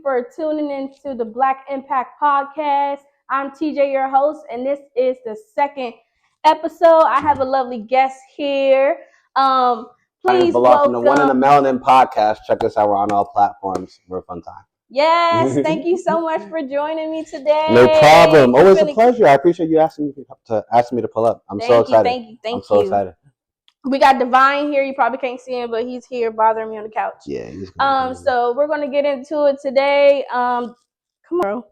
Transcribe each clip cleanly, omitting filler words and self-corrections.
for tuning into the Black Impact Podcast. I'm TJ, your host, and this is the second episode. I have a lovely guest here. Please Billal from the One in the welcome. Melanin podcast. Check us out. We're on all platforms. We're a fun time. Yes, thank you so much for joining me today. No problem. Always a pleasure. I appreciate you asking me to pull up. I'm so excited. Thank you. I'm so excited. We got Divine here. You probably can't see him, but he's here bothering me on the couch. Yeah, he's good. So we're gonna get into it today. Come on, bro.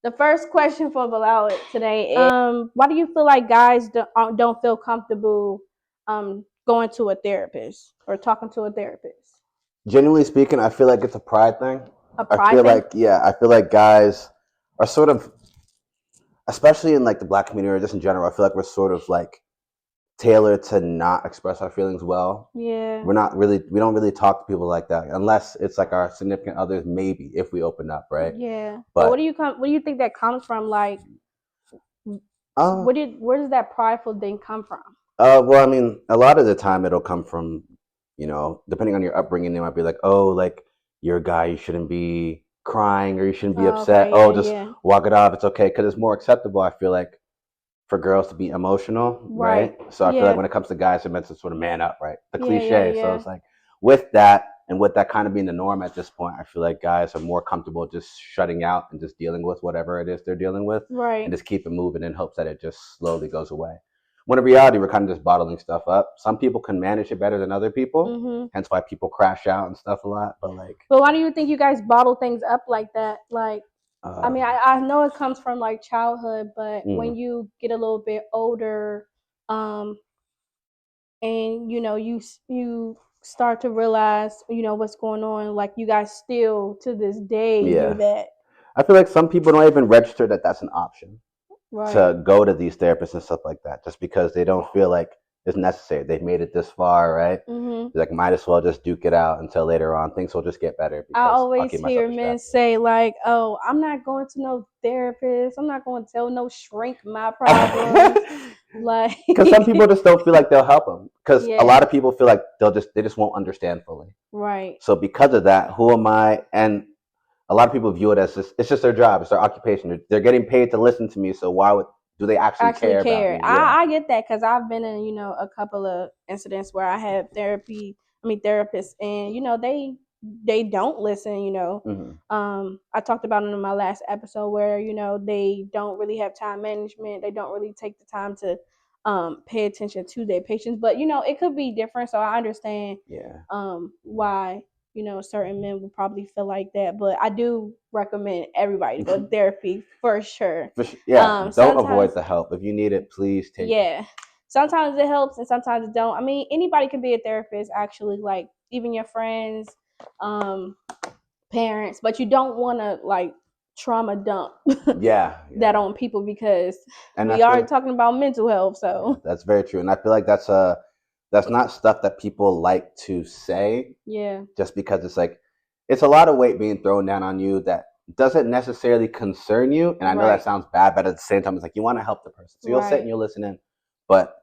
The first question for Billal today is, why do you feel like guys don't feel comfortable going to a therapist or talking to a therapist? Genuinely speaking, I feel like it's a pride thing. I feel like guys are sort of, especially in like the Black community or just in general, I feel like we're sort of like tailored to not express our feelings well. Yeah. We don't really talk to people like that unless it's like our significant others, maybe if we open up, right? Yeah. But what do you think that comes from? Like, where does that prideful thing come from? Well, I mean, a lot of the time it'll come from, depending on your upbringing, they might be like, oh, like you're a guy, you shouldn't be crying or you shouldn't be upset. Okay, walk it off. It's okay. Because it's more acceptable, I feel like, for girls to be emotional, right? So I feel like when it comes to guys, they're meant to sort of man up, right? The cliche. So it's like with that kind of being the norm at this point, I feel like guys are more comfortable just shutting out and just dealing with whatever it is they're dealing with, right? And just keep it moving in hopes that it just slowly goes away. When in reality, we're kind of just bottling stuff up. Some people can manage it better than other people, hence why people crash out and stuff a lot. But why do you think you guys bottle things up like that? Like, I mean, I know it comes from like childhood, but when you get a little bit older, and you start to realize what's going on, like you guys still to this day do that. I feel like some people don't even register that that's an option. Right. To go to these therapists and stuff like that, just because they don't feel like it's necessary. They've made it this far, right? Like, might as well just duke it out until later on. Things will just get better. I always hear men say like, "Oh, I'm not going to no therapist. I'm not going to tell no shrink my problems." Like, because some people just don't feel like they'll help them. Because a lot of people feel like they just won't understand fully. Right. So because of that, who am I? And a lot of people view it as it's just their job, it's their occupation. They're getting paid to listen to me, so why do they actually care about me? I get that because I've been in a couple of incidents where I had therapists, and they don't listen. I talked about it in my last episode where they don't really have time management. They don't really take the time to pay attention to their patients, but it could be different. So I understand why certain men will probably feel like that, but I do recommend everybody go to therapy for sure. Don't avoid the help. If you need it, please take it. Sometimes it helps and sometimes it don't. I mean, anybody can be a therapist, actually, like even your friends, parents, but you don't want to like trauma dump that on people, because we are talking about mental health. So that's very true, and I feel like that's not stuff that people like to say. Just because it's a lot of weight being thrown down on you that doesn't necessarily concern you. And I know that sounds bad, but at the same time, it's like you want to help the person. So you'll sit and you'll listen in. But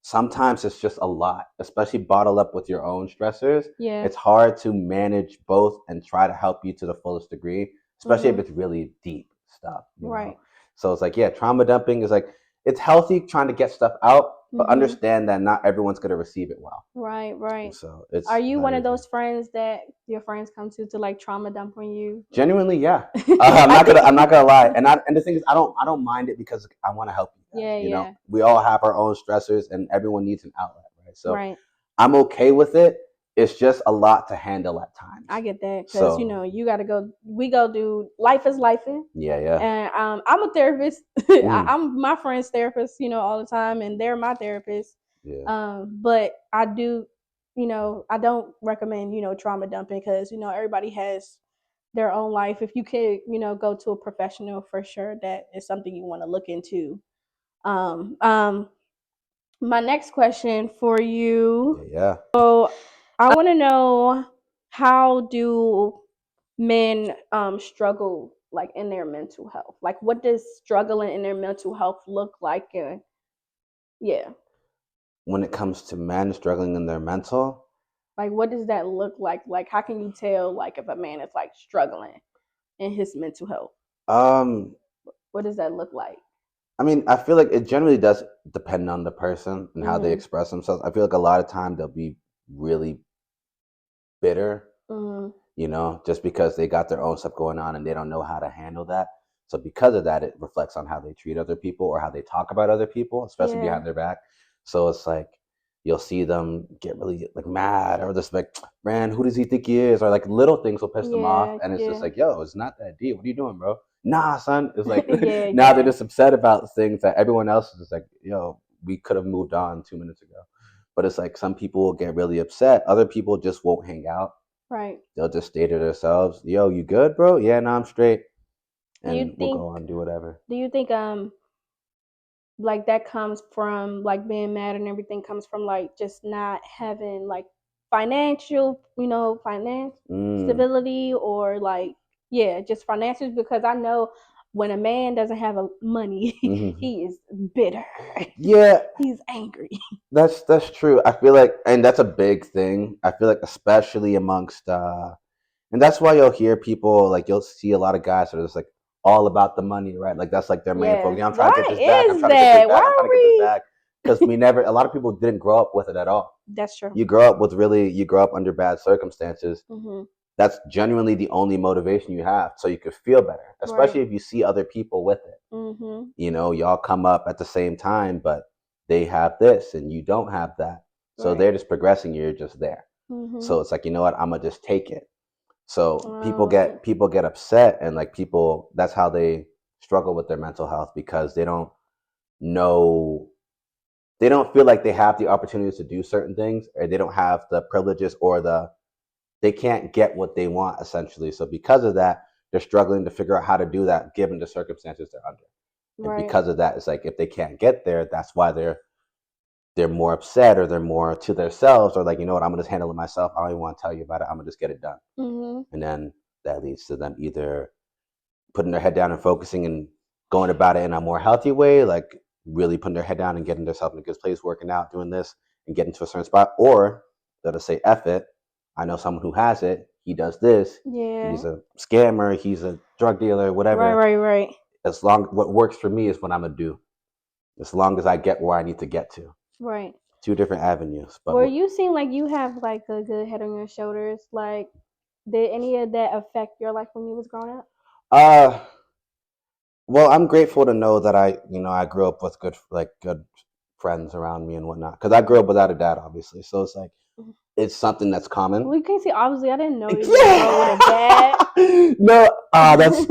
sometimes it's just a lot, especially bottled up with your own stressors. It's hard to manage both and try to help you to the fullest degree, especially if it's really deep stuff. You know? So it's like, trauma dumping is like, it's healthy trying to get stuff out, but understand that not everyone's going to receive it well. Right. So are you one of those friends that your friends come to like trauma dump on you? Genuinely, yeah. I'm not gonna lie. And the thing is, I don't mind it because I want to help you guys. You know, we all have our own stressors, and everyone needs an outlet, right? So I'm okay with it. It's just a lot to handle at times. I get that because you got to go. We go do life is lifing. And I'm a therapist. I'm my friend's therapist. All the time, and they're my therapist. But I do, I don't recommend trauma dumping because everybody has their own life. If you could go to a professional, for sure that is something you want to look into. My next question for you. So I want to know, how do men struggle like in their mental health? Like, what does struggling in their mental health look like? And when it comes to men struggling in their mental, like, what does that look like? Like, how can you tell like if a man is like struggling in his mental health? What does that look like? I mean, I feel like it generally does depend on the person and how they express themselves. I feel like a lot of time they'll be really bitter, just because they got their own stuff going on and they don't know how to handle that. So because of that, it reflects on how they treat other people or how they talk about other people, especially behind their back. So it's like you'll see them get really like mad or just like, man, who does he think he is? Or like little things will piss them off. And it's just like, yo, it's not that deep. What are you doing, bro? Nah, son. It's like now they're just upset about things that everyone else is just like, yo, we could have moved on 2 minutes ago. But it's like some people will get really upset. Other people just won't hang out. Right. They'll just stay to themselves. Yo, you good, bro? Yeah, no, I'm straight. And we'll go on and do whatever. Do you think like that comes from like being mad and everything comes from like just not having like financial, finance stability, or like just finances? Because I know when a man doesn't have money, he is bitter. Yeah, he's angry. That's true. I feel like, and that's a big thing. I feel like especially amongst and that's why you'll hear people like you'll see a lot of guys that are just like all about the money, right? Like that's like their main focus. I'm trying to get this back. I'm trying to get this back. I'm trying to get this back. Because a lot of people didn't grow up with it at all. That's true. You grow up under bad circumstances. That's genuinely the only motivation you have, so you could feel better, especially if you see other people with it. Y'all come up at the same time, but they have this and you don't have that. So they're just progressing. You're just there. So it's like, you know what? I'm gonna just take it. So people get upset, and like people, that's how they struggle with their mental health, because they don't know, they don't feel like they have the opportunities to do certain things, or they don't have the privileges, or they can't get what they want essentially. So because of that, they're struggling to figure out how to do that given the circumstances they're under. And because of that, it's like if they can't get there, that's why they're more upset, or they're more to themselves, or like, you know what, I'm gonna just handle it myself. I don't even want to tell you about it. I'm gonna just get it done. And then that leads to them either putting their head down and focusing and going about it in a more healthy way, like really putting their head down and getting themselves in a good place, working out, doing this, and getting to a certain spot. Or they'll just say, F it. I know someone who has it. He does this. Yeah. He's a scammer. He's a drug dealer, whatever. Right. As long, what works for me is what I'm gonna do. As long as I get where I need to get to. Right. Two different avenues. But well, you seem like you have like a good head on your shoulders. Like, did any of that affect your life when you was growing up? Well, I'm grateful to know that I grew up with good friends around me and whatnot. Because I grew up without a dad, obviously. So it's like it's something that's common. Well, you can't see. Obviously, I didn't know you grew up with a dad. No, that's.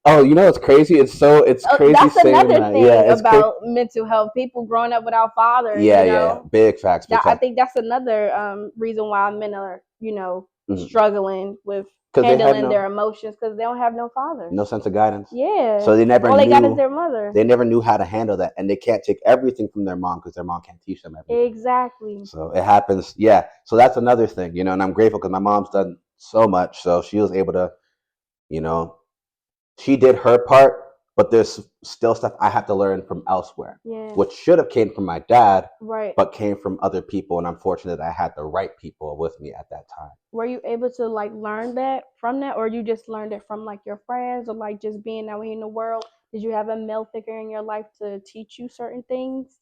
Oh, it's crazy. It's crazy. That's another thing about crazy. Mental health. People growing up without fathers. Yeah. Big facts. I think that's another reason why men are, struggling with handling their emotions, because they don't have no father. No sense of guidance. Yeah. So they never all they got is their mother. They never knew how to handle that, and they can't take everything from their mom because their mom can't teach them everything. Exactly. So it happens. Yeah. So that's another thing, and I'm grateful because my mom's done so much. So she was able to, she did her part, but there's still stuff I have to learn from elsewhere. Yeah. Which should have came from my dad, right, but came from other people, and I'm fortunate that I had the right people with me at that time. Were you able to like learn that from that, or you just learned it from like your friends, or like just being out in the world? Did you have a male figure in your life to teach you certain things?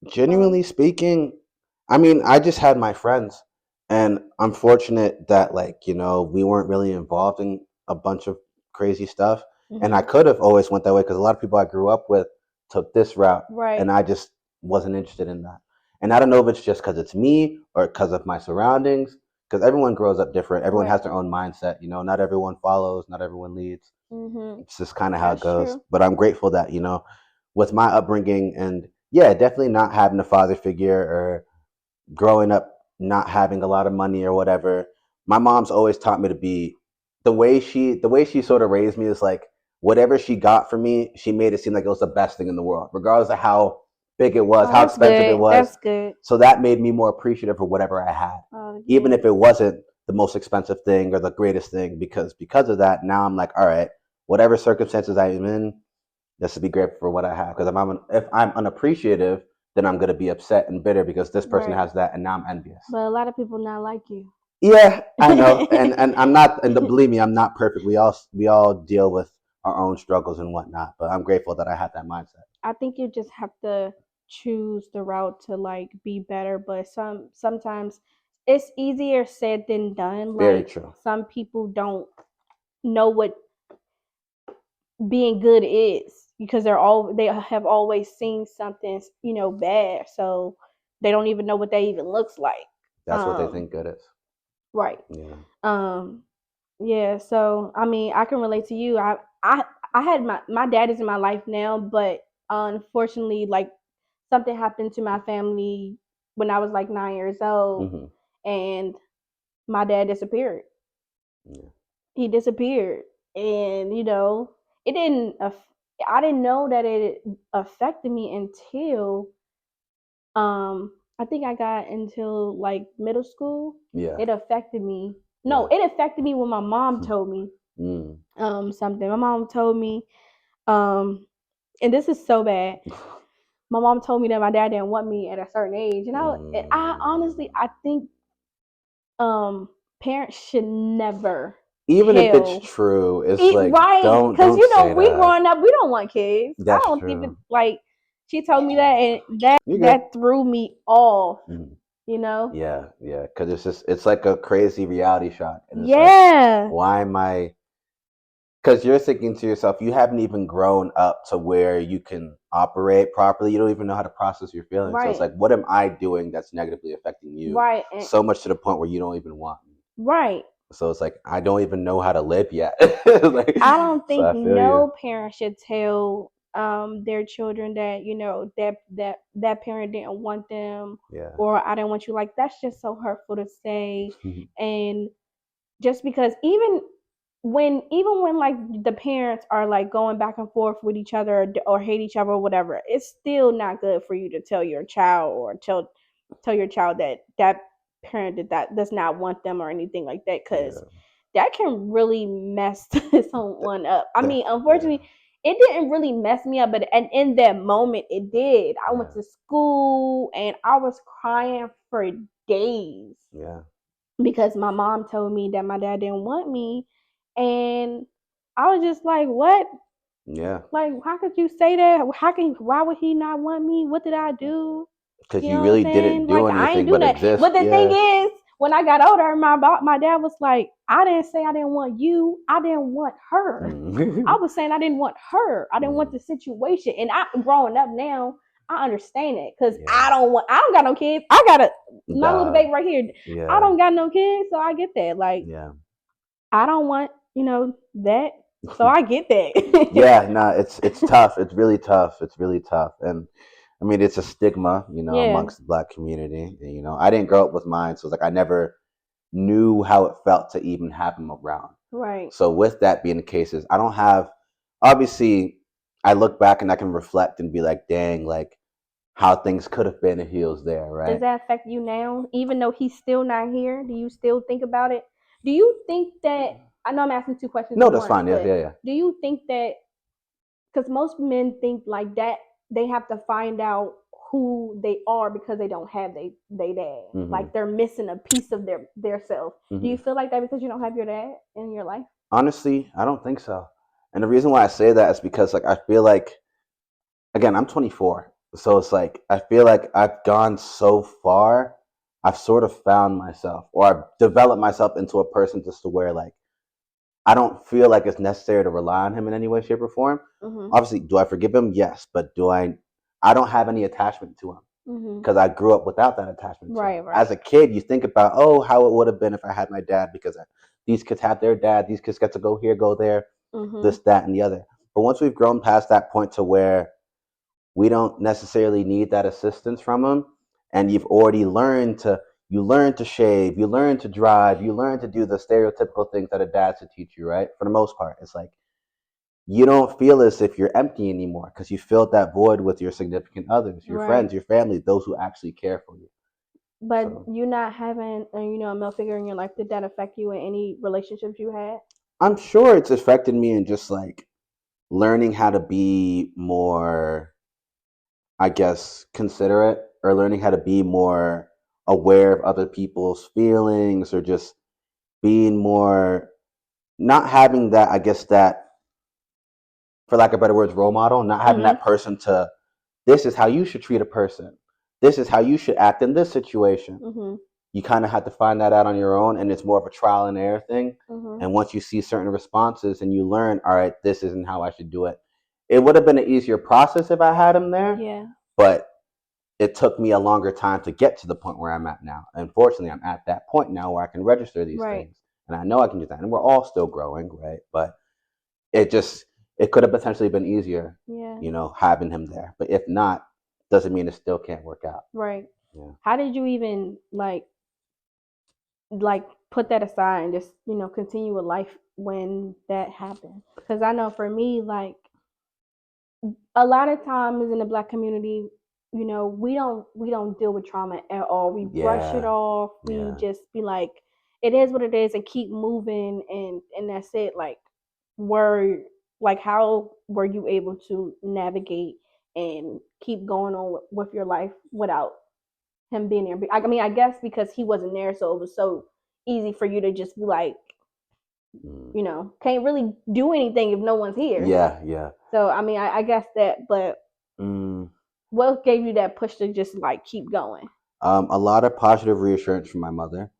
Genuinely speaking, I mean, I just had my friends, and I'm fortunate that we weren't really involved in a bunch of crazy stuff. And I could have always went that way, because a lot of people I grew up with took this route, right, and I just wasn't interested in that. And I don't know if it's just because it's me or because of my surroundings, because everyone grows up different. Everyone has their own mindset. Not everyone follows, not everyone leads. It's just kind of how it goes. True. But I'm grateful that with my upbringing, and definitely not having a father figure, or growing up not having a lot of money or whatever, my mom's always taught me to be the way she sort of raised me is like, whatever she got for me, she made it seem like it was the best thing in the world, regardless of how big it was, how expensive it was. That's good. So that made me more appreciative of whatever I had, even if it wasn't the most expensive thing or the greatest thing, because of that, now I'm like, all right, whatever circumstances I'm in, just to be grateful for what I have. Because if I'm unappreciative, then I'm gonna be upset and bitter because this person has that, and now I'm envious. But a lot of people not like you. Yeah, I know, and I'm not, and believe me, I'm not perfect. We all deal with our own struggles and whatnot, but I'm grateful that I had that mindset. I think you just have to choose the route to like be better, but sometimes it's easier said than done. Very Like true. some people don't know what being good is because they have always seen something, bad, so they don't even know what that even looks like. That's what they think good is. Right. Yeah. Yeah, so I mean, I can relate to you. I had my dad is in my life now, but unfortunately, like something happened to my family when I was like 9 years old, and my dad disappeared. Yeah. He disappeared, and it didn't. I didn't know that it affected me until I think I got until like middle school. Yeah. It affected me. No, it affected me when my mom told me something. My mom told me, and this is so bad. My mom told me that my dad didn't want me at a certain age, and I honestly I think um parents should never Even if it's tell true, it's like right, because don't say we that. growing up, we don't want kids. I That's don't even true. like. She told me that, and You good? that threw me off. You know? Yeah, yeah, because it's like a crazy reality shock, and it's like, Yeah. why am I? Because you're thinking to yourself, you haven't even grown up to where you can operate properly. You don't even know how to process your feelings. So it's Right. like, what am I doing that's negatively affecting you? Right. So much to the point where you don't even want me. Right. So it's like, I don't even know how to live yet. Like, I don't so think I feel you. no parent should tell their children that that parent didn't want them, Yeah. or I didn't want you. Like that's just so hurtful to say. And just because even when like the parents are like going back and forth with each other, or hate each other or whatever, it's still not good for you to tell your child, or tell your child that that parent that does not want them or anything like that, because that can really mess someone up. I mean, unfortunately, it didn't really mess me up, but and in that moment it did. I went to school and I was crying for days. Yeah. Because my mom told me that my dad didn't want me, and I was just like, what? Yeah. Like, how could you say that? Why would he not want me? What did I do? Because You you know what I'm really didn't saying? do Like, I ain't anything do but that. exist. But the thing is, when I got older, my dad was like, I didn't say I didn't want you. I didn't want her. I was saying I didn't want her. I didn't want the situation. And I growing up now, I understand it, because I don't got no kids. I got my little baby right here. Yeah. I don't got no kids, so I get that. Like, Yeah. I don't want that, so I get that. Yeah, no, it's tough. It's really tough. It's really tough, and I mean, it's a stigma, Yeah. amongst the Black community. And, I didn't grow up with mine, so it's like I never knew how it felt to even have them around. Right. So with that being the cases, I don't have. Obviously, I look back and I can reflect and be like, dang, like how things could have been if he was there, right? Does that affect you now, even though he's still not here? Do you still think about it? Do you think that? I know I'm asking two questions No, at that's once, fine. Yeah, but yeah, yeah. do you think that? Because most men think like that they have to find out who they are because they don't have they dad. Like they're missing a piece of their self. Do you feel like that because you don't have your dad in your life? Honestly, I don't think so. And the reason why I say that is because like I feel like, again, I'm 24. So it's like I feel like I've gone so far. I've sort of found myself, or I've developed myself into a person just to where like I don't feel like it's necessary to rely on him in any way, shape, or form. Obviously, do I forgive him? Yes, but do I? I don't have any attachment to him because I grew up without that attachment. Right, to him. right. As a kid, you think about, oh, how it would have been if I had my dad, because these kids have their dad. These kids get to go here, go there, this, that, and the other. But once we've grown past that point to where we don't necessarily need that assistance from them, and you've already learned to, you learn to shave, you learn to drive, you learn to do the stereotypical things that a dad should teach you, right? For the most part, it's like you don't feel as if you're empty anymore because you filled that void with your significant others, your friends, your family, those who actually care for you. But you not having a male figure in your life, did that affect you in any relationships you had? I'm sure it's affected me in just like learning how to be more, I guess, considerate, or learning how to be more aware of other people's feelings, or just being more, not having that, I guess, that, for lack of better words, role model, not having that person to, this is how you should treat a person. This is how you should act in this situation. You kind of have to find that out on your own, and it's more of a trial and error thing. And once you see certain responses and you learn, all right, this isn't how I should do it. It would have been an easier process if I had him there. Yeah. But it took me a longer time to get to the point where I'm at now. Unfortunately, I'm at that point now where I can register these things. And I know I can do that. And we're all still growing, right? But it could have potentially been easier, having him there. But if not, doesn't mean it still can't work out. Right. Yeah. How did you even like put that aside and just, continue with life when that happened? Because I know for me, like, a lot of times in the Black community, we don't deal with trauma at all. We brush it off. We just be like, it is what it is, and keep moving, and that's it. Like, how were you able to navigate and keep going on with your life without him being there? I mean, I guess because he wasn't there, so it was so easy for you to just be like, can't really do anything if no one's here. Yeah. So, I mean, I guess that, but what gave you that push to just like keep going? A lot of positive reassurance from my mother,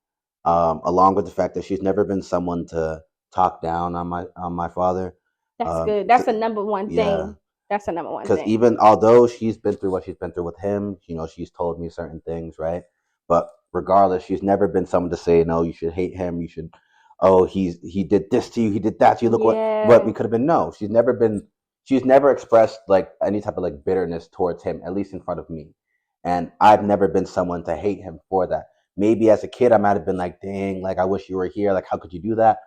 along with the fact that she's never been someone to talk down on my father. That's good. That's the number one thing. Yeah. That's the number one thing. Because even although she's been through what she's been through with him, she's told me certain things, right? But regardless, she's never been someone to say, no, you should hate him. You should, he did this to you. He did that to you. Look what we could have been. No, she's never expressed like any type of like bitterness towards him, at least in front of me. And I've never been someone to hate him for that. Maybe as a kid, I might have been like, dang, like I wish you were here. Like, how could you do that?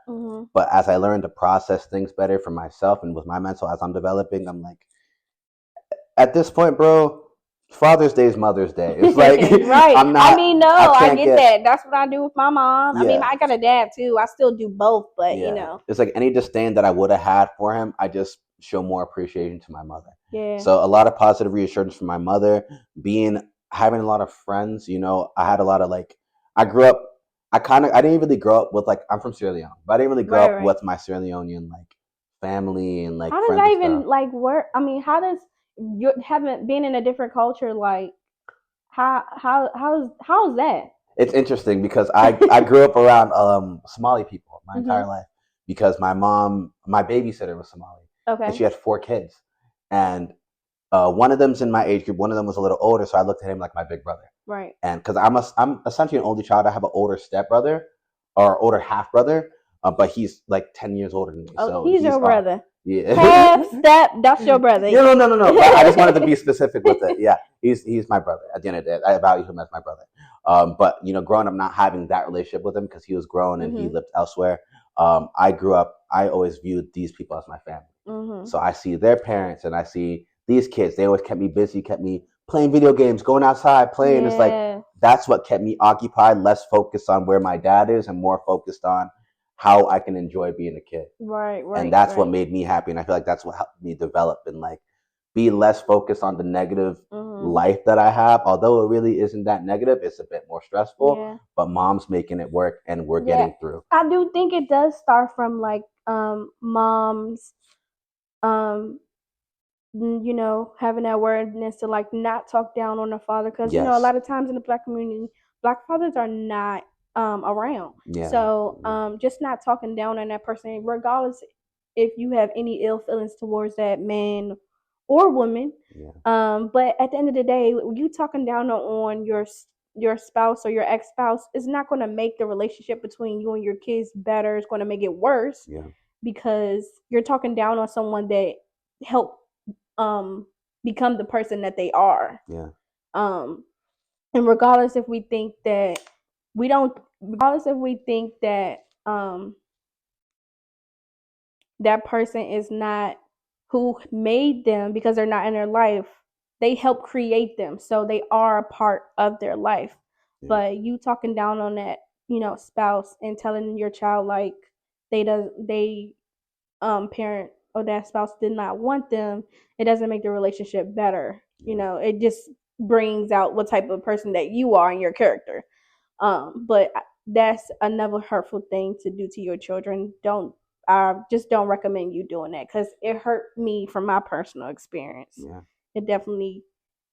But as I learned to process things better for myself and with my mental as I'm developing, I'm like, at this point, bro, Father's Day is Mother's Day. It's like, right. I get that. That's what I do with my mom. Yeah. I mean, I got a dad too. I still do both, but it's like any disdain that I would have had for him, I just show more appreciation to my mother. Yeah. So a lot of positive reassurance from my mother, having a lot of friends. I had a lot of I grew up. I didn't really grow up with I'm from Sierra Leone, but I didn't really grow up with my Sierra Leonean family and How does that even work? I mean, how does you haven't been in a different culture, like how's that? It's interesting because I grew up around Somali people my entire life, because my babysitter was Somali. Okay. And she had 4 kids, and one of them's in my age group. One of them was a little older, so I looked at him like my big brother. Right. And because I'm essentially an only child, I have an older stepbrother or older half brother, but he's 10 years older than me. Oh, so he's your brother. Yeah. Half step, that's your brother. No. I just wanted to be specific with it. Yeah, he's my brother. At the end of the day, I value him as my brother. But growing up not having that relationship with him because he was grown and he lived elsewhere. I grew up. I always viewed these people as my family. So I see their parents and I see these kids. They always kept me busy, kept me playing video games, going outside, playing. Yeah. It's like that's what kept me occupied. Less focused on where my dad is and more focused on how I can enjoy being a kid. Right. And that's what made me happy. And I feel like that's what helped me develop and be less focused on the negative life that I have. Although it really isn't that negative, it's a bit more stressful. Yeah. But mom's making it work and we're getting through. I do think it does start from moms having that awareness to not talk down on the father, because a lot of times in the Black community, Black fathers are not around. Yeah. So just not talking down on that person, regardless if you have any ill feelings towards that man or woman. Yeah. But at the end of the day, you talking down on your spouse or your ex-spouse is not going to make the relationship between you and your kids better. It's going to make it worse. Yeah. Because you're talking down on someone that helped become the person that they are. Yeah. And regardless if we think that that person is not who made them, because they're not in their life, they help create them, so they are a part of their life. Yeah. But you talking down on that spouse and telling your child they parent or that spouse did not want them, it doesn't make the relationship better. It just brings out what type of person that you are and your character. But that's another hurtful thing to do to your children. I just don't recommend you doing that because it hurt me from my personal experience. Yeah. It definitely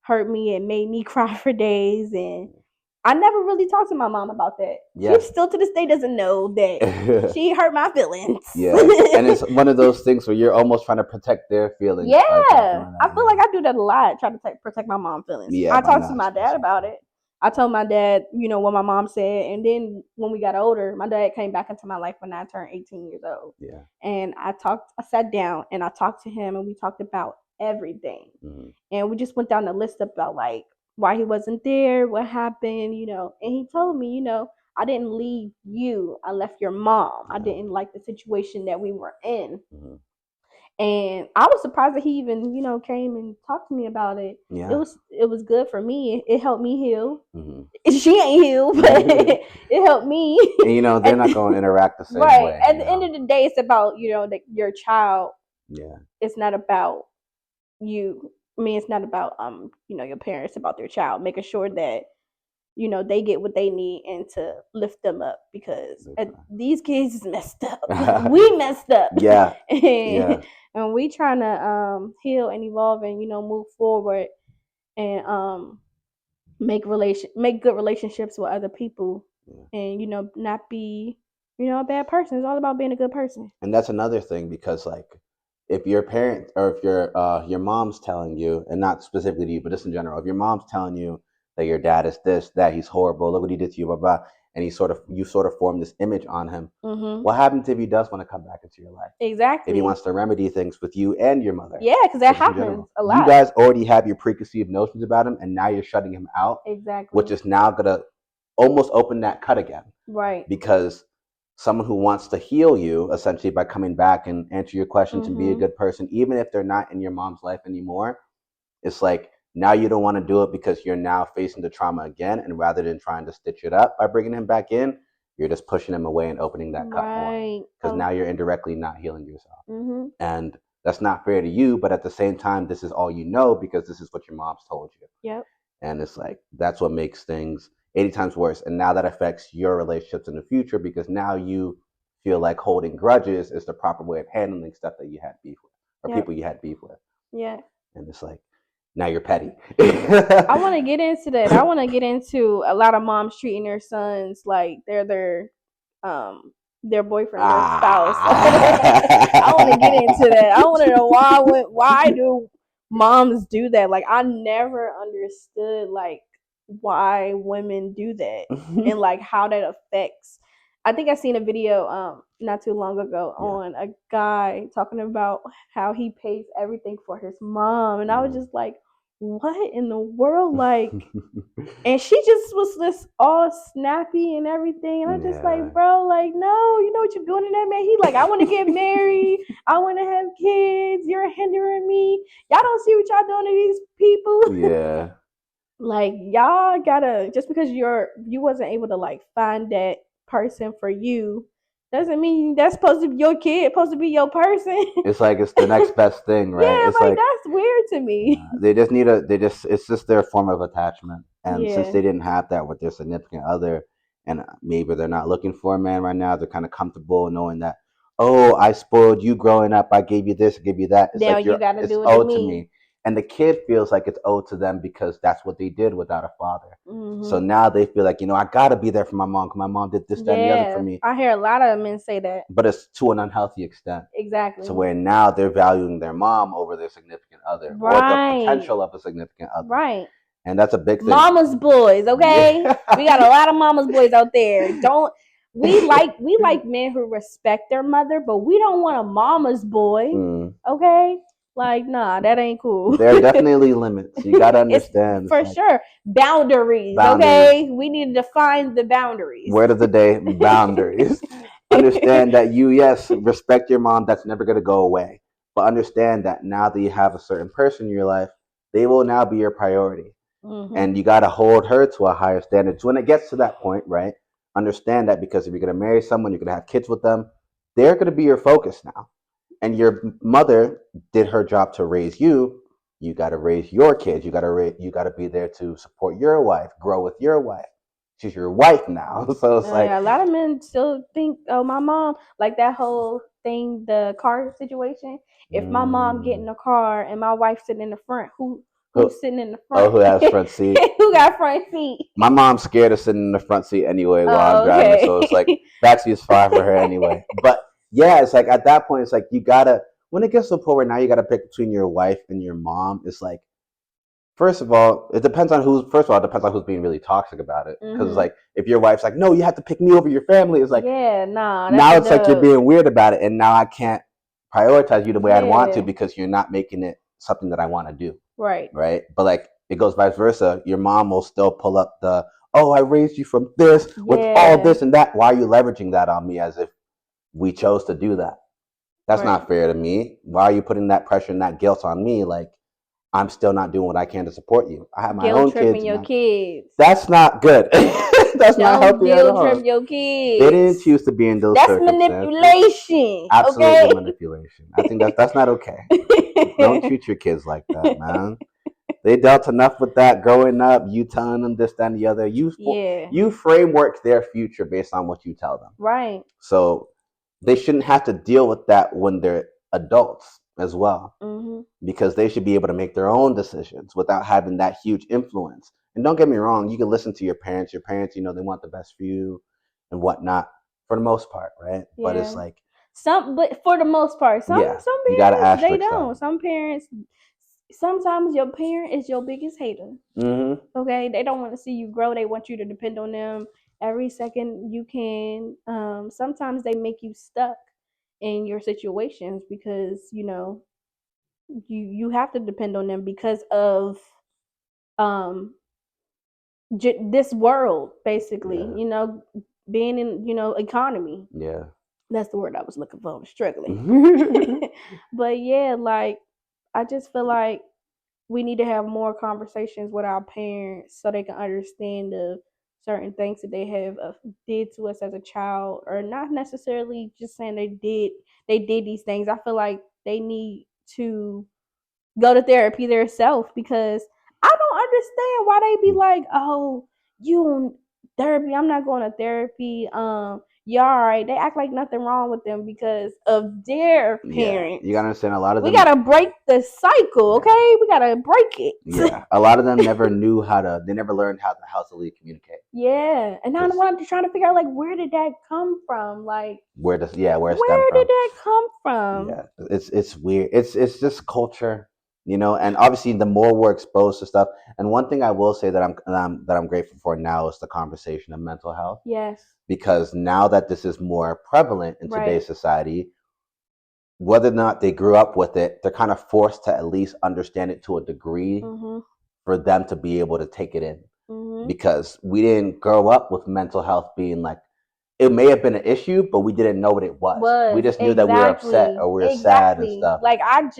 hurt me. It made me cry for days, and I never really talked to my mom about that. Yeah. She still to this day doesn't know that she hurt my feelings. Yeah, and it's one of those things where you're almost trying to protect their feelings. Yeah, I feel like I do that a lot, try to protect my mom's feelings. Yeah, I talked to my dad about it. I told my dad, what my mom said, and then when we got older, my dad came back into my life when I turned 18 years old. Yeah, and I sat down and I talked to him, and we talked about everything, and we just went down the list about like why he wasn't there, what happened, and he told me, I didn't leave you, I left your mom. I didn't like the situation that we were in. And I was surprised that he even, came and talked to me about it. Yeah. It was good for me. It helped me heal. She ain't healed, but it helped me. And they're not going to interact the same way. At the end of the day, it's about, your child. Yeah. It's not about you. I mean, it's not about your parents, about their child, making sure that they get what they need and to lift them up, because these kids is messed up. We messed up. Yeah. And we trying to heal and evolve and move forward and make good relationships with other people, and not be a bad person. It's all about being a good person. And that's another thing, because like if your parent or if your mom's telling you, and not specifically to you, but just in general, if your mom's telling you that your dad is this, that he's horrible, look what he did to you, blah blah, and you sort of form this image on him. What happens if he does want to come back into your life? Exactly. If he wants to remedy things with you and your mother. Yeah, because that happens a lot. You guys already have your preconceived notions about him, and now you're shutting him out. Exactly. Which is now gonna almost open that cut again. Right. Because someone who wants to heal you essentially by coming back and answer your questions and be a good person, even if they're not in your mom's life anymore, it's like now you don't want to do it because you're now facing the trauma again, and rather than trying to stitch it up by bringing him back in, you're just pushing him away and opening that cut more, because now you're indirectly not healing yourself. And that's not fair to you, but at the same time, this is all you know because this is what your mom's told you. Yep. And it's like that's what makes things 80 times worse. And now that affects your relationships in the future, because now you feel like holding grudges is the proper way of handling stuff that you had beef with, or people you had beef with. Yeah. And it's like, now you're petty. I want to get into that. I want to get into a lot of moms treating their sons like they're their boyfriend or spouse. I want to get into that. I want to know why do moms do that? Like, I never understood like why women do that and like how that affects. I think I seen a video not too long ago on a guy talking about how he pays everything for his mom, and I was just like, what in the world? Like, and she just was this all snappy and everything, and I'm just like, bro, like, no, you know what you're doing to that man? He like, I want to get married, I want to have kids, you're hindering me. Y'all don't see what y'all doing to these people. Yeah. Like, y'all gotta, just because you wasn't able to like find that person for you doesn't mean that's supposed to be your kid, supposed to be your person. It's like it's the next best thing, right? Yeah, it's like that's weird to me. It's just their form of attachment. And since they didn't have that with their significant other, and maybe they're not looking for a man right now, they're kind of comfortable knowing that, oh, I spoiled you growing up, I gave you this, I gave you that. It's now like you gotta do it owed to me. And the kid feels like it's owed to them because that's what they did without a father. So now they feel like, I gotta be there for my mom because my mom did this, that, and the other for me. I hear a lot of men say that. But it's to an unhealthy extent. Exactly. So where now they're valuing their mom over their significant other, or the potential of a significant other. Right. And that's a big thing. Mama's boys, okay? We got a lot of mama's boys out there. We like men who respect their mother, but we don't want a mama's boy. Okay? Like, nah, that ain't cool. There are definitely limits. You gotta understand. For sure. Boundaries, okay? We need to define the boundaries. Word of the day, boundaries. Understand that respect your mom. That's never gonna go away. But understand that now that you have a certain person in your life, they will now be your priority. And you gotta hold her to a higher standard. So when it gets to that point, right? Understand that, because if you're gonna marry someone, you're gonna have kids with them, they're gonna be your focus now. And your mother did her job to raise you. You got to raise your kids. You got to be there to support your wife, grow with your wife. she's your wife now. So it's like a lot of men still think, oh, my mom, like that whole thing, the car situation. If my mom get in the car and my wife sitting in the front, who's sitting in the front? Oh, who has front seat? Who got front seat? My mom's scared of sitting in the front seat anyway while I'm driving, so it's like backseat is fine for her anyway. But yeah, it's like at that point, it's like you gotta, when it gets to the point where now you gotta pick between your wife and your mom. It's like, first of all, it depends on who's. First of all, it depends on who's being really toxic about it. Because it's like, if your wife's like, no, you have to pick me over your family. It's like, yeah, nah. Now it's like you're being weird about it, and now I can't prioritize you the way I'd want to because you're not making it something that I want to do. Right. Right. But like it goes vice versa. Your mom will still pull up the, oh, I raised you from this with all this and that. Why are you leveraging that on me as if we chose to do that? That's not fair to me. Why are you putting that pressure and that guilt on me? Like, I'm still not doing what I can to support you. I have my own kids. Your kids. That's not good. That's not healthy at all. Guilt trip your kids. They didn't choose to be in those circumstances. That's manipulation. Absolutely manipulation. I think that's not okay. Don't treat your kids like that, man. They dealt enough with that growing up. You telling them this, that, and the other. You framework their future based on what you tell them. Right. So they shouldn't have to deal with that when they're adults as well, because they should be able to make their own decisions without having that huge influence. And don't get me wrong, you can listen to your parents. Your parents, they want the best for you and whatnot for the most part, right? Yeah. But it's like but for the most part, some parents you gotta they don't. Some parents, sometimes your parent is your biggest hater. Okay, they don't want to see you grow. They want you to depend on them every second you can. Sometimes they make you stuck in your situations because you have to depend on them because of this world, basically. Being in economy. Yeah, that's the word I was looking for. Struggling. But yeah, like I just feel like we need to have more conversations with our parents so they can understand the certain things that they have did to us as a child, or not necessarily just saying they did these things. I feel like they need to go to therapy themselves, because I don't understand why they be like, oh, you therapy, I'm not going to therapy. You're all right. They act like nothing wrong with them because of their parents. Yeah, you gotta understand, a lot of them. We gotta break the cycle, okay? We gotta break it. Yeah, a lot of them never knew they never learned how to healthily communicate. Yeah, and I'm trying to figure out, like, where did that come from? Like, where did that come from? Yeah, it's weird. It's just culture, and obviously the more we're exposed to stuff. And one thing I will say that I'm grateful for now is the conversation of mental health. Yes. Because now that this is more prevalent in today's society, whether or not they grew up with it, they're kind of forced to at least understand it to a degree for them to be able to take it in. Because we didn't grow up with mental health being like, it may have been an issue, but we didn't know what it was. We just knew that we were upset or we were sad and stuff. Like I had,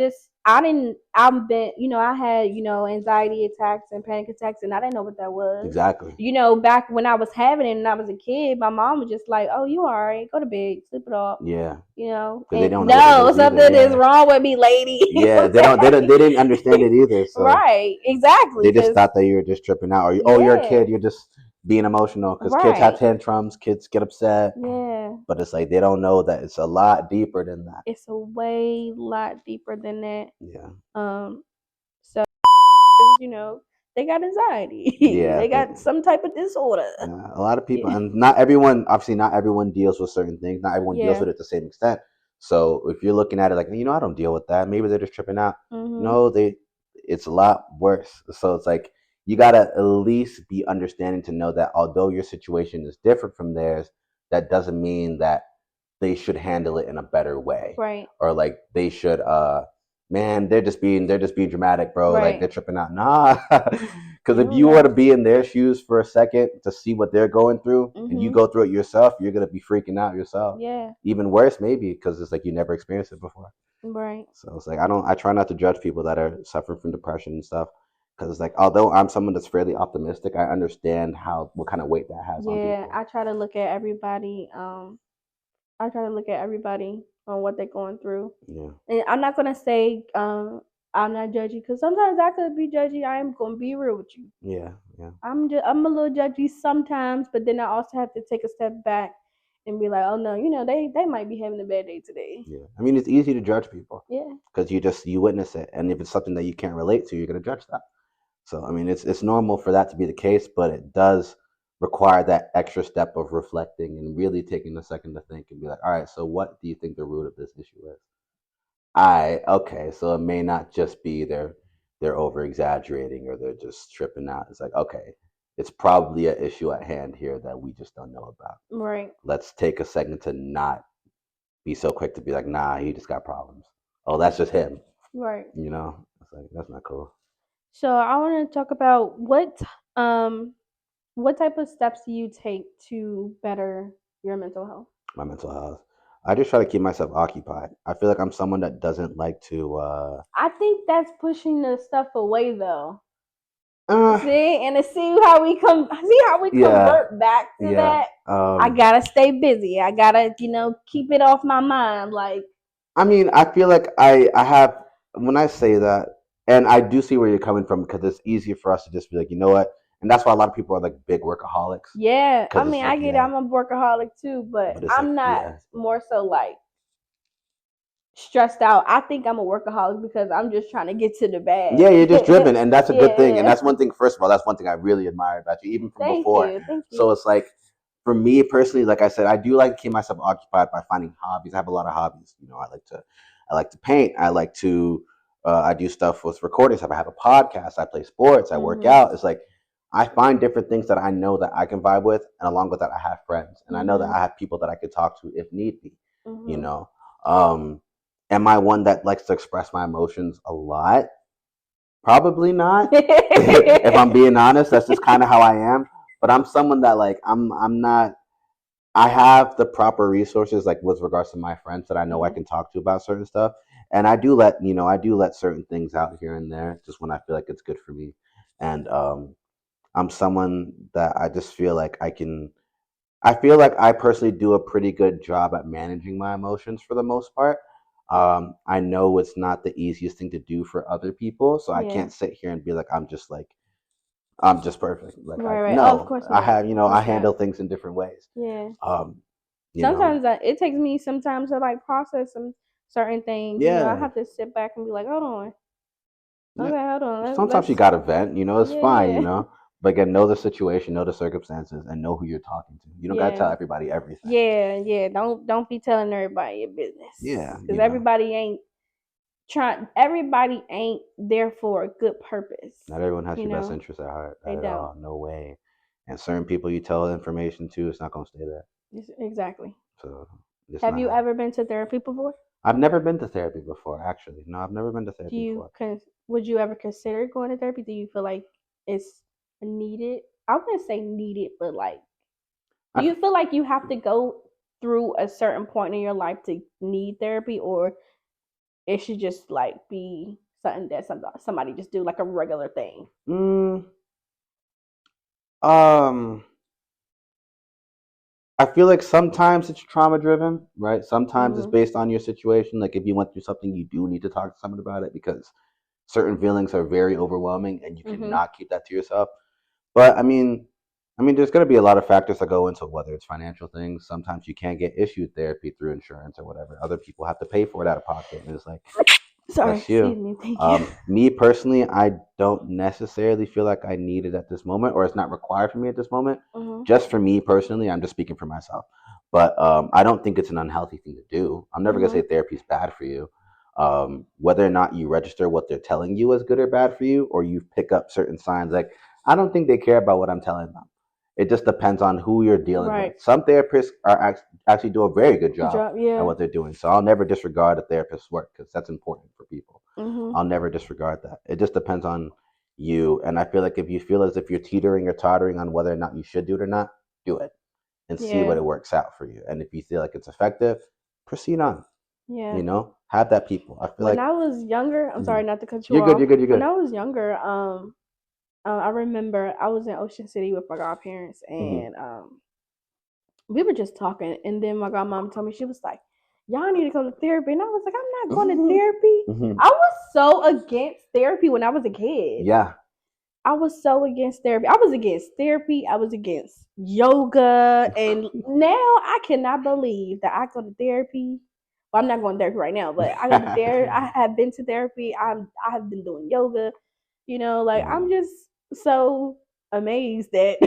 anxiety attacks and panic attacks, and I didn't know what that was. Exactly. Back when I was having it and I was a kid, my mom was just like, oh, you all right, go to bed, sleep it off. Yeah. Because they don't know something is wrong with me, lady. Yeah, they didn't understand it either. So right, exactly. They just thought that you were just tripping out, or you're a kid, you're just being emotional, because kids have tantrums, kids get upset. Yeah. But it's like they don't know that it's a lot deeper than that. It's a way lot deeper than that. Yeah. So they got anxiety. Yeah. They got some type of disorder. Yeah, a lot of people, and not everyone deals with certain things. Not everyone deals with it to the same extent. So if you're looking at it like, I don't deal with that, maybe they're just tripping out. No, it's a lot worse. So it's like, you gotta at least be understanding to know that although your situation is different from theirs, that doesn't mean that they should handle it in a better way. Right. Or like they should man, they're just being dramatic, bro. Right. Like they're tripping out. Nah. Because if you were to be in their shoes for a second to see what they're going through, and you go through it yourself, you're gonna be freaking out yourself. Yeah. Even worse, maybe, because it's like you never experienced it before. Right. So it's like I try not to judge people that are suffering from depression and stuff, because it's like, although I'm someone that's fairly optimistic, I understand what kind of weight that has on people. Yeah, I try to look at everybody. I try to look at everybody on what they're going through. Yeah. And I'm not gonna say I'm not judgy because sometimes I could be judgy. I am gonna be real with you. Yeah, yeah. I'm a little judgy sometimes, but then I also have to take a step back and be like, oh no, they might be having a bad day today. Yeah, I mean it's easy to judge people. Yeah, because you witness it, and if it's something that you can't relate to, you're gonna judge that. So I mean, it's normal for that to be the case, but it does require that extra step of reflecting and really taking a second to think and be like, all right, so what do you think the root of this issue is? I okay, so it may not just be they're over exaggerating or they're just tripping out. It's like okay, it's probably an issue at hand here that we just don't know about. right. Let's take a second to not be so quick to be like, nah, he just got problems. Oh, that's just him. Right. It's like that's not cool. So I want to talk about what type of steps do you take to better your mental health? My mental health. I just try to keep myself occupied. I feel like I'm someone that doesn't like to. I think that's pushing the stuff away though. Uh, See, and to see how we yeah, convert back to yeah. that. I gotta stay busy. I gotta, keep it off my mind. Like, I mean, I feel like I have when I say that, and I do see where you're coming from because it's easier for us to just be like, you know what, and that's why a lot of people are like big workaholics. yeah, I Because it's mean, like, I get it. yeah, I'm a workaholic too, but but it's like, I'm not yeah, more so like stressed out. I think I'm a workaholic because I'm just trying to get to the bag. yeah, you're just driven, and that's a good thing. And Yeah. that's one thing. First of all, that's one thing I really admire about you, even from Thank before. you. Thank you. So it's like, for me personally, like I said, I do like to keep myself occupied by finding hobbies. I have a lot of hobbies. I like to paint. I do stuff with recordings. I have a podcast. I play sports. I work out. It's like I find different things that I know that I can vibe with, and along with that, I have friends, and I know that I have people that I could talk to if need be. You know, um, am I one that likes to express my emotions a lot? Probably not. If I'm being honest, that's just kind of how I am. But I'm someone that like I'm not. I have the proper resources like with regards to my friends that I know I can talk to about certain stuff, and I do let certain things out here and there just when I feel like it's good for me, and I'm someone that I just feel like I can. I feel like I personally do a pretty good job at managing my emotions for the most part. I know it's not the easiest thing to do for other people, so I Yeah. can't sit here and be like I'm just perfect. Like I Right. Oh, of no, course I not. have Of I course not. handle things in different ways. Yeah. Um, you know, Sometimes it takes me sometimes to like process some certain things. I yeah, have to sit back and be like, hold on. yeah. Okay, hold on. Sometimes you Let's. gotta vent. It's Yeah, fine. yeah. But again, know the situation, know the circumstances, and know who you're talking to. You don't gotta tell Yeah. everybody everything. Yeah, yeah. Don't be telling everybody your business. Yeah, Because everybody ain't there for a good purpose. not everyone has You your best know? interest at heart. They Not at don't. all. No way. And certain people you tell information to, it's not gonna stay there. Exactly. So it's Have not you happening. ever been to therapy before? I've never been to therapy before, actually. No, I've never been to therapy before. Would you ever consider going to therapy? Do you feel like it's needed? I wouldn't say needed, but like, do I, you feel like you have to go through a certain point in your life to need therapy, or it should just like be something that somebody just do like a regular thing? mm, um, I feel like sometimes it's trauma driven, right? Sometimes it's Mm-hmm. based on your situation. Like if you went through something, you do need to talk to someone about it because certain feelings are very overwhelming and you Mm-hmm. cannot keep that to yourself. But there's going to be a lot of factors that go into it, whether it's financial things. Sometimes you can't get issued therapy through insurance or whatever. Other people have to pay for it out of pocket, and it's like, Sorry, bless you. excuse me. Thank you. Me personally, I don't necessarily feel like I need it at this moment, or it's not required for me at this moment. Mm-hmm. Just for me personally, I'm just speaking for myself. But I don't think it's an unhealthy thing to do. I'm never gonna say therapy is bad for you. Whether or not you register what they're telling you is good or bad for you, or you pick up certain signs, like I don't think they care about what I'm telling them. It just depends on who you're dealing with. Some therapists are actually do a very good job at Yeah. what they're doing. So I'll never disregard a therapist's work because that's important for people. Mm-hmm. I'll never disregard that. It just depends on you. And I feel like if you feel as if you're teetering or tottering on whether or not you should do it or not, do it and see what Yeah. it works out for you. And if you feel like it's effective, proceed on. Yeah. Have that people. I feel When like I was younger, I'm sorry not to cut you you're good. off. You're good. You're When good. I was younger, I remember I was in Ocean City with my godparents, and we were just talking, and then my godmom told me, she was like, y'all need to go to therapy. And I was like, I'm not going to therapy. I was so against therapy when I was a kid. Yeah. I was so against therapy. I was against therapy. I was against yoga. And now I cannot believe that I go to therapy. Well, I'm not going to therapy right now, but I go to therapy. I have been to therapy. I have been doing yoga. You know, like I'm just so amazed that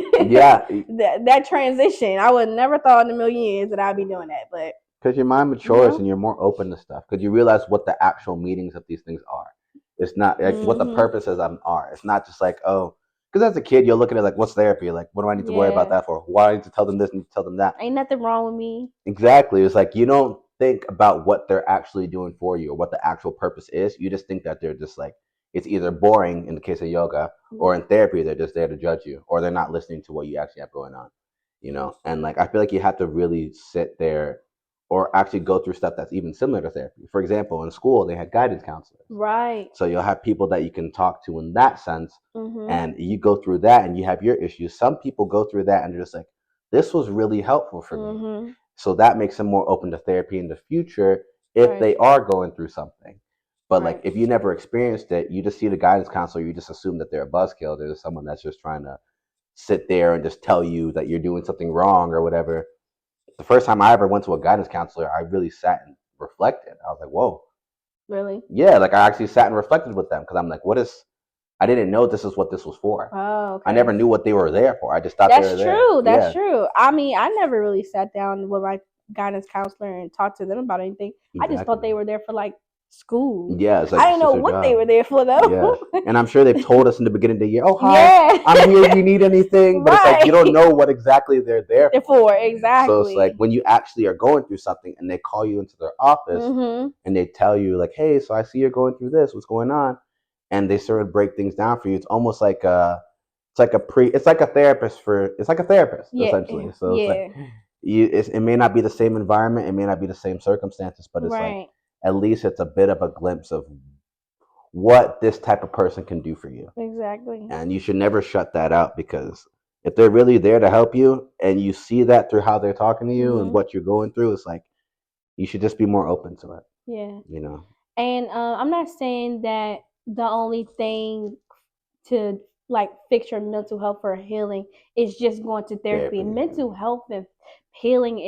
that transition. I would never thought in a million years that I'd be doing that, but because your mind matures and you're more open to stuff because you realize what the actual meanings of these things are. It's not like what the purposes of them are. It's not just like, oh, because as a kid, you're looking at like, what's therapy? Like, what do I need to worry about that for? Why do I need to tell them this and tell them that? Ain't nothing wrong with me. Exactly. It's like you don't think about what they're actually doing for you or what the actual purpose is. You just think that they're just like, it's either boring in the case of yoga or in therapy, they're just there to judge you or they're not listening to what you actually have going on, you know? And like, I feel like you have to really sit there or actually go through stuff that's even similar to therapy. For example, in school, they had guidance counselors. Right. So you'll have people that you can talk to in that sense. And you go through that and you have your issues. Some people go through that and they're just like, this was really helpful for me. So that makes them more open to therapy in the future if they are going through something. But like if you never experienced it, you just see the guidance counselor, you just assume that they're a buzzkill. They're just someone that's just trying to sit there and just tell you that you're doing something wrong or whatever. The first time I ever went to a guidance counselor, I really sat and reflected. I was like, whoa. Really? Yeah, like I actually sat and reflected with them because I'm like, I didn't know this is what this was for. Oh, okay. I never knew what they were there for. I just thought they were there. That's true. I mean, I never really sat down with my guidance counselor and talked to them about anything. Exactly. I just thought they were there for like school. Yeah, it's like, I didn't know what they were there for though. Yeah. And I'm sure they've told us in the beginning of the year, oh, hi, I'm here if you need anything. But it's like you don't know what exactly they're there for. Exactly. So it's like when you actually are going through something and they call you into their office and they tell you like, hey, so I see you're going through this. What's going on? And they sort of break things down for you. It's almost like it's like a therapist essentially. So it's like it may not be the same environment, it may not be the same circumstances, but it's like at least it's a bit of a glimpse of what this type of person can do for you. Exactly. And you should never shut that out because if they're really there to help you and you see that through how they're talking to you and what you're going through, it's like you should just be more open to it. Yeah. You know. And I'm not saying that the only thing to like fix your mental health or healing is just going to therapy. Mental health and healing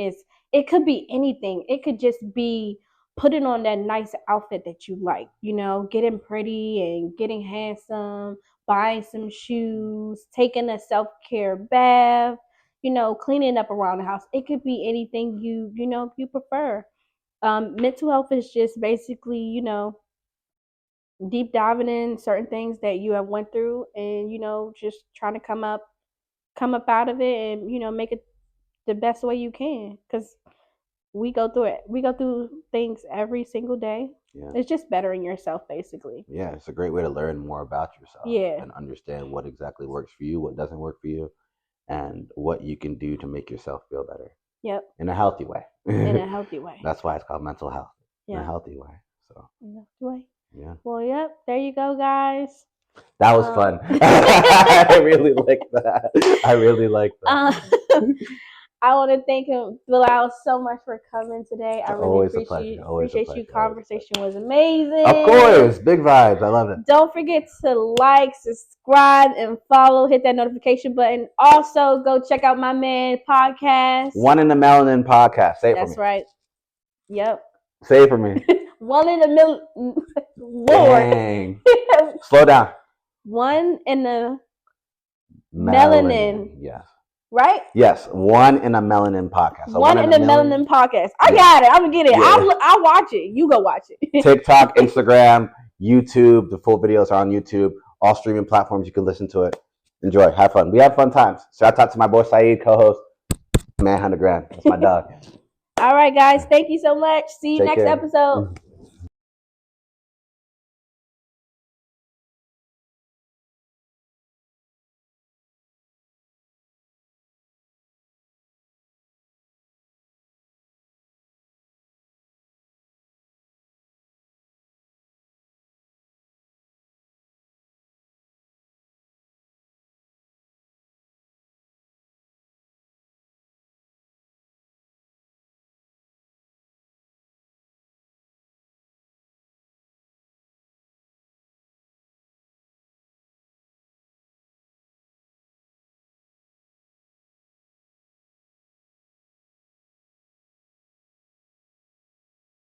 it could be anything. It could just be putting on that nice outfit that you like, you know, getting pretty and getting handsome, buying some shoes, taking a self-care bath, you know, cleaning up around the house. It could be anything you prefer. Mental health is just basically, you know, deep diving in certain things that you have went through and, you know, just trying to come up out of it and, you know, make it the best way you can. Because we go through it. We go through things every single day. Yeah. It's just bettering yourself, basically. Yeah, it's a great way to learn more about yourself. Yeah. And understand what exactly works for you, what doesn't work for you, and what you can do to make yourself feel better. Yep. In a healthy way. In a healthy way. That's why it's called mental health. Yeah. In a healthy way. So. In a healthy way. Yeah. Well, yep. There you go, guys. That was fun. I really like that. I want to thank Billal so much for coming today. I really appreciate you. Conversation was amazing. Of course. Big vibes. I love it. Don't forget to like, subscribe, and follow. Hit that notification button. Also, go check out my man podcast. One in the Melanin podcast. Say it for me. That's right. Yep. Say it for me. One in the middle. Dang. Slow down. One in the melanin. Yes. Right? Yes. One in a Melanin podcast. So one in the Melanin podcast. I got it. I'm going to get it. Yeah. I'll watch it. You go watch it. TikTok, Instagram, YouTube. The full videos are on YouTube. All streaming platforms. You can listen to it. Enjoy. Have fun. We have fun times. Shout out to my boy Saeed, co-host. Man, 100 grand. That's my dog. All right, guys. Thank you so much. See you next episode.